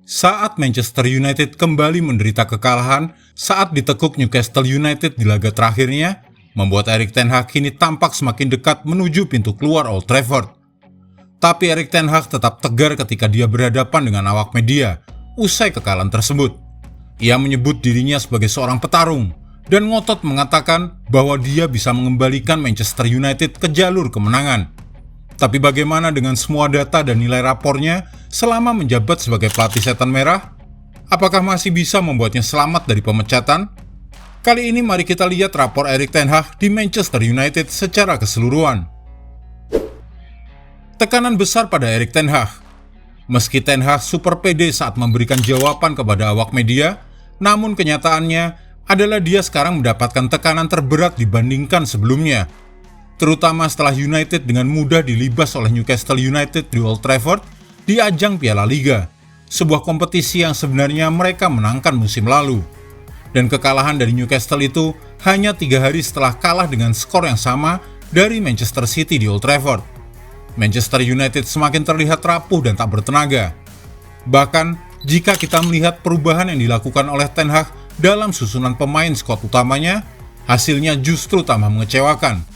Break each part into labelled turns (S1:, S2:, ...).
S1: Saat Manchester United kembali menderita kekalahan saat ditekuk Newcastle United di laga terakhirnya, membuat Erik ten Hag kini tampak semakin dekat menuju pintu keluar Old Trafford. Tapi Erik ten Hag tetap tegar ketika dia berhadapan dengan awak media usai kekalahan tersebut. Ia menyebut dirinya sebagai seorang petarung dan ngotot mengatakan bahwa dia bisa mengembalikan Manchester United ke jalur kemenangan. Tapi bagaimana dengan semua data dan nilai rapornya selama menjabat sebagai pelatih Setan Merah? Apakah masih bisa membuatnya selamat dari pemecatan? Kali ini mari kita lihat rapor Erik ten Hag di Manchester United secara keseluruhan. Tekanan besar pada Erik ten Hag. Meski ten Hag super pede saat memberikan jawaban kepada awak media, namun kenyataannya adalah dia sekarang mendapatkan tekanan terberat dibandingkan sebelumnya. Terutama setelah United dengan mudah dilibas oleh Newcastle United di Old Trafford di ajang Piala Liga, sebuah kompetisi yang sebenarnya mereka menangkan musim lalu. Dan kekalahan dari Newcastle itu hanya 3 hari setelah kalah dengan skor yang sama dari Manchester City di Old Trafford. Manchester United semakin terlihat rapuh dan tak bertenaga. Bahkan, jika kita melihat perubahan yang dilakukan oleh ten Hag dalam susunan pemain skuad utamanya, hasilnya justru tambah mengecewakan.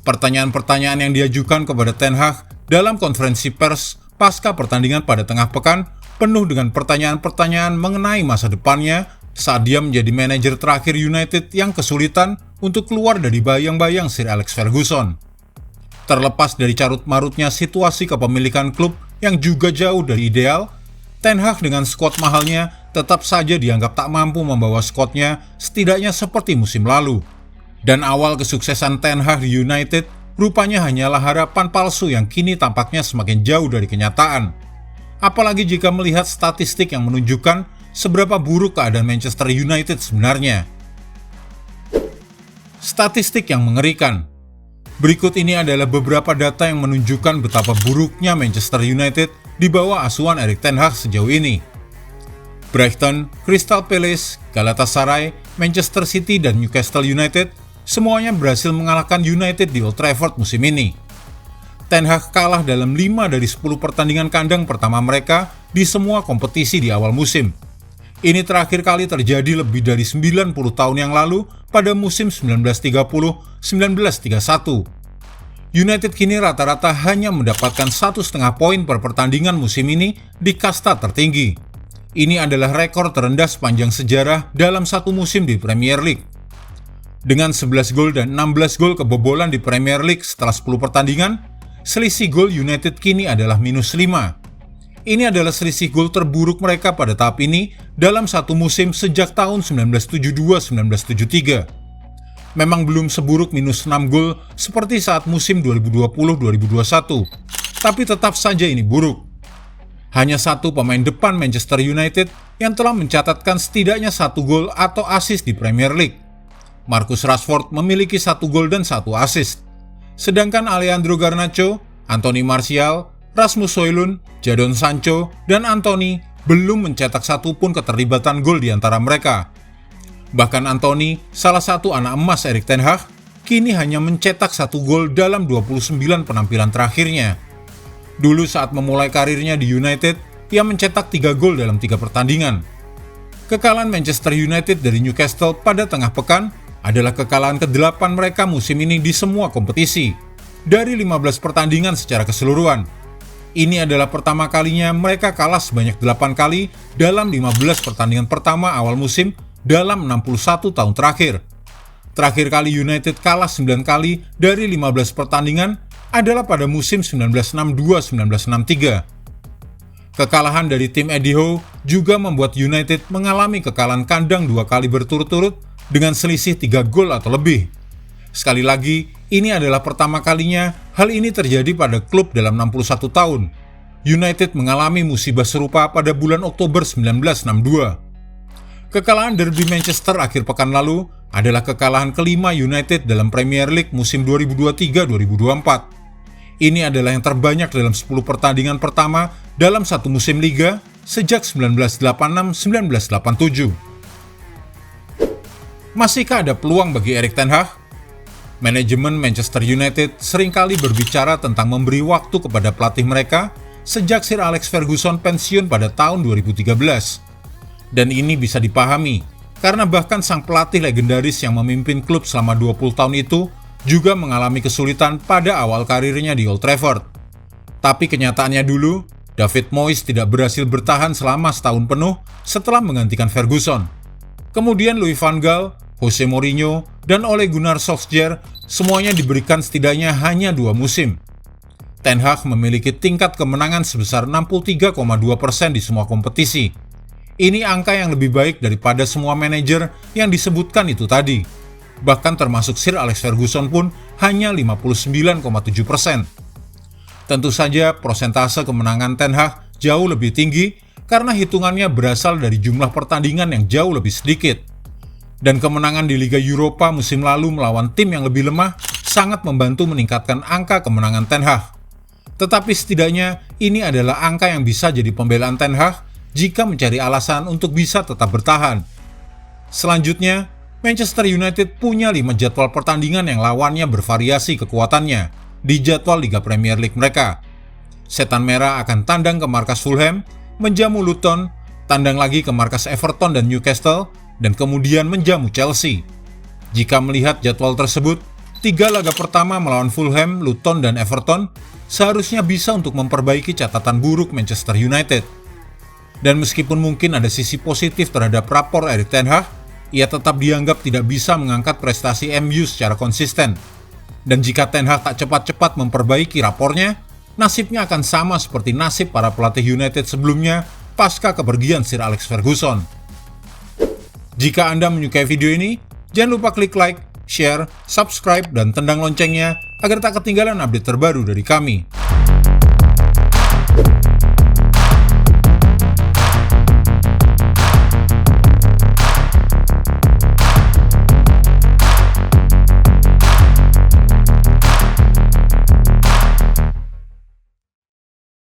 S1: Pertanyaan-pertanyaan yang diajukan kepada ten Hag dalam konferensi pers pasca pertandingan pada tengah pekan penuh dengan pertanyaan-pertanyaan mengenai masa depannya saat dia menjadi manajer terakhir United yang kesulitan untuk keluar dari bayang-bayang Sir Alex Ferguson. Terlepas dari carut-marutnya situasi kepemilikan klub yang juga jauh dari ideal, ten Hag dengan skuad mahalnya tetap saja dianggap tak mampu membawa skuadnya setidaknya seperti musim lalu. Dan awal kesuksesan ten Hag di United rupanya hanyalah harapan palsu yang kini tampaknya semakin jauh dari kenyataan. Apalagi jika melihat statistik yang menunjukkan seberapa buruk keadaan Manchester United sebenarnya. Statistik yang mengerikan. Berikut ini adalah beberapa data yang menunjukkan betapa buruknya Manchester United di bawah asuhan Erik ten Hag sejauh ini. Brighton, Crystal Palace, Galatasaray, Manchester City, dan Newcastle United semuanya berhasil mengalahkan United di Old Trafford musim ini. Ten Hag kalah dalam 5 dari 10 pertandingan kandang pertama mereka di semua kompetisi di awal musim. Ini terakhir kali terjadi lebih dari 90 tahun yang lalu pada musim 1930-1931. United kini rata-rata hanya mendapatkan 1,5 poin per pertandingan musim ini di kasta tertinggi. Ini adalah rekor terendah sepanjang sejarah dalam satu musim di Premier League. Dengan 11 gol dan 16 gol kebobolan di Premier League setelah 10 pertandingan, selisih gol United kini adalah -5. Ini adalah selisih gol terburuk mereka pada tahap ini dalam satu musim sejak tahun 1972-1973. Memang belum seburuk -6 gol seperti saat musim 2020-2021, tapi tetap saja ini buruk. Hanya satu pemain depan Manchester United yang telah mencatatkan setidaknya 1 gol atau assist di Premier League. Marcus Rashford memiliki 1 gol dan 1 assist. Sedangkan Alejandro Garnacho, Anthony Martial, Rasmus Højlund, Jadon Sancho, dan Anthony belum mencetak satupun keterlibatan gol di antara mereka. Bahkan Anthony, salah satu anak emas Erik ten Hag, kini hanya mencetak 1 gol dalam 29 penampilan terakhirnya. Dulu saat memulai karirnya di United, ia mencetak 3 gol dalam 3 pertandingan. Kekalahan Manchester United dari Newcastle pada tengah pekan adalah kekalahan ke-8 mereka musim ini di semua kompetisi, dari 15 pertandingan secara keseluruhan. Ini adalah pertama kalinya mereka kalah sebanyak 8 kali dalam 15 pertandingan pertama awal musim dalam 61 tahun terakhir. Terakhir kali United kalah 9 kali dari 15 pertandingan adalah pada musim 1962-1963. Kekalahan dari tim Eddie Howe juga membuat United mengalami kekalahan kandang 2 kali berturut-turut dengan selisih 3 gol atau lebih. Sekali lagi, ini adalah pertama kalinya hal ini terjadi pada klub dalam 61 tahun. United mengalami musibah serupa pada bulan Oktober 1962. Kekalahan derby Manchester akhir pekan lalu adalah kekalahan kelima United dalam Premier League musim 2023-2024. Ini adalah yang terbanyak dalam 10 pertandingan pertama dalam satu musim liga sejak 1986-1987. Masihkah ada peluang bagi Erik ten Hag? Manajemen Manchester United seringkali berbicara tentang memberi waktu kepada pelatih mereka sejak Sir Alex Ferguson pensiun pada tahun 2013. Dan ini bisa dipahami, karena bahkan sang pelatih legendaris yang memimpin klub selama 20 tahun itu juga mengalami kesulitan pada awal karirnya di Old Trafford. Tapi kenyataannya dulu, David Moyes tidak berhasil bertahan selama setahun penuh setelah menggantikan Ferguson. Kemudian Louis van Gaal, Jose Mourinho, dan Ole Gunnar Solskjaer semuanya diberikan setidaknya hanya 2 musim. Ten Hag memiliki tingkat kemenangan sebesar 63,2% di semua kompetisi. Ini angka yang lebih baik daripada semua manajer yang disebutkan itu tadi. Bahkan termasuk Sir Alex Ferguson pun hanya 59,7%. Tentu saja persentase kemenangan Ten Hag jauh lebih tinggi karena hitungannya berasal dari jumlah pertandingan yang jauh lebih sedikit. Dan kemenangan di Liga Eropa musim lalu melawan tim yang lebih lemah sangat membantu meningkatkan angka kemenangan Ten Hag. Tetapi setidaknya ini adalah angka yang bisa jadi pembelaan Ten Hag jika mencari alasan untuk bisa tetap bertahan. Selanjutnya, Manchester United punya 5 jadwal pertandingan yang lawannya bervariasi kekuatannya di jadwal Liga Premier League mereka. Setan Merah akan tandang ke markas Fulham, menjamu Luton, tandang lagi ke markas Everton dan Newcastle, dan kemudian menjamu Chelsea. Jika melihat jadwal tersebut, 3 laga pertama melawan Fulham, Luton, dan Everton seharusnya bisa untuk memperbaiki catatan buruk Manchester United. Dan meskipun mungkin ada sisi positif terhadap rapor Erik ten Hag, ia tetap dianggap tidak bisa mengangkat prestasi MU secara konsisten. Dan jika Ten Hag tak cepat-cepat memperbaiki rapornya, nasibnya akan sama seperti nasib para pelatih United sebelumnya pasca kepergian Sir Alex Ferguson. Jika Anda menyukai video ini, jangan lupa klik like, share, subscribe, dan tendang loncengnya agar tak ketinggalan update terbaru dari kami.